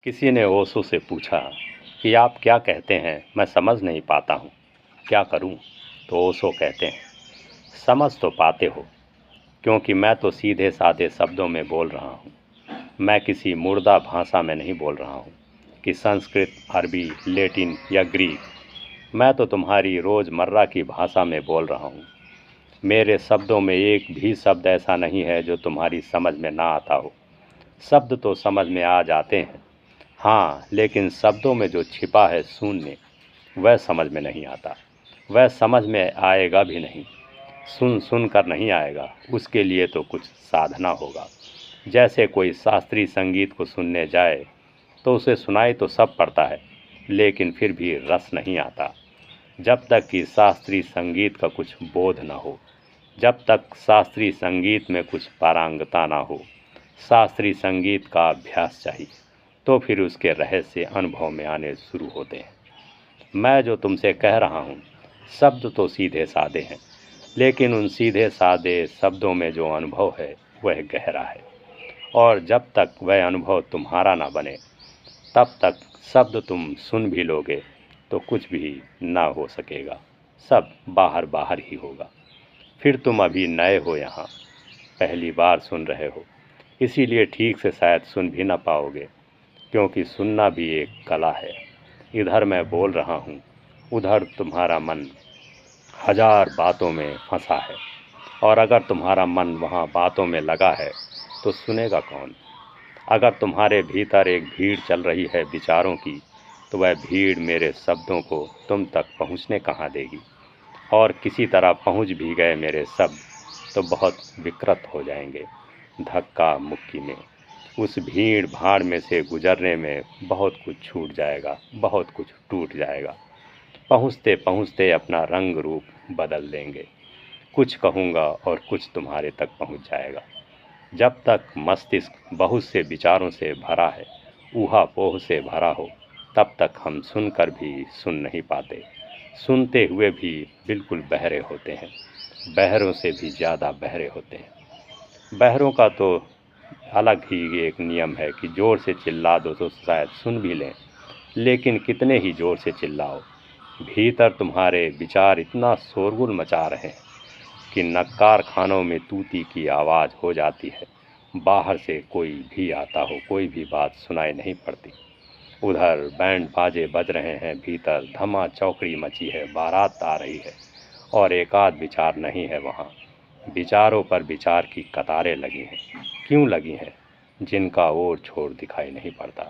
किसी ने ओशो से पूछा कि आप क्या कहते हैं, मैं समझ नहीं पाता हूँ, क्या करूँ? तो ओशो कहते हैं, समझ तो पाते हो, क्योंकि मैं तो सीधे साधे शब्दों में बोल रहा हूँ। मैं किसी मुर्दा भाषा में नहीं बोल रहा हूँ कि संस्कृत, अरबी, लैटिन या ग्रीक। मैं तो तुम्हारी रोज़मर्रा की भाषा में बोल रहा हूँ। मेरे शब्दों में एक भी शब्द ऐसा नहीं है जो तुम्हारी समझ में ना आता हो। शब्द तो समझ में आ जाते हैं, हाँ, लेकिन शब्दों में जो छिपा है शून्य, वह समझ में नहीं आता। वह समझ में आएगा भी नहीं, सुन कर नहीं आएगा। उसके लिए तो कुछ साधना होगा। जैसे कोई शास्त्रीय संगीत को सुनने जाए तो उसे सुनाई तो सब पड़ता है, लेकिन फिर भी रस नहीं आता। जब तक कि शास्त्रीय संगीत का कुछ बोध न हो, जब तक शास्त्रीय संगीत में कुछ पारंगता ना हो, शास्त्रीय संगीत का अभ्यास चाहिए, तो फिर उसके रहस्य अनुभव में आने शुरू होते हैं। मैं जो तुमसे कह रहा हूँ, शब्द तो सीधे साधे हैं, लेकिन उन सीधे साधे शब्दों में जो अनुभव है वह गहरा है। और जब तक वह अनुभव तुम्हारा ना बने, तब तक शब्द तुम सुन भी लोगे तो कुछ भी ना हो सकेगा। सब बाहर बाहर ही होगा। फिर तुम अभी नए हो, यहाँ पहली बार सुन रहे हो, इसीलिए ठीक से शायद सुन भी ना पाओगे, क्योंकि सुनना भी एक कला है। इधर मैं बोल रहा हूँ, उधर तुम्हारा मन हजार बातों में फंसा है, और अगर तुम्हारा मन वहाँ बातों में लगा है तो सुनेगा कौन? अगर तुम्हारे भीतर एक भीड़ चल रही है विचारों की, तो वह भीड़ मेरे शब्दों को तुम तक पहुँचने कहाँ देगी? और किसी तरह पहुँच भी गए मेरे शब्द तो बहुत विकृत हो जाएंगे, धक्का मुक्की में। उस भीड़ भाड़ में से गुजरने में बहुत कुछ छूट जाएगा, बहुत कुछ टूट जाएगा। पहुँचते पहुँचते अपना रंग रूप बदल देंगे। कुछ कहूँगा और कुछ तुम्हारे तक पहुँच जाएगा। जब तक मस्तिष्क बहुत से विचारों से भरा है, ऊहापोह से भरा हो, तब तक हम सुनकर भी सुन नहीं पाते। सुनते हुए भी बिल्कुल बहरे होते हैं, बहरों से भी ज़्यादा बहरे होते हैं। बहरों का तो अलग ही एक नियम है कि ज़ोर से चिल्ला दो तो शायद सुन भी लें, लेकिन कितने ही ज़ोर से चिल्लाओ, भीतर तुम्हारे विचार इतना शोरगुल मचा रहे हैं कि नक्कार खानों में तूती की आवाज़ हो जाती है। बाहर से कोई भी आता हो, कोई भी बात सुनाई नहीं पड़ती। उधर बैंड बाजे बज रहे हैं, भीतर धमा चौकड़ी मची है, बारात आ रही है, और एक आध विचार नहीं है वहाँ। विचारों पर विचार की कतारें लगी हैं। क्यों लगी हैं? जिनका ओर छोर दिखाई नहीं पड़ता।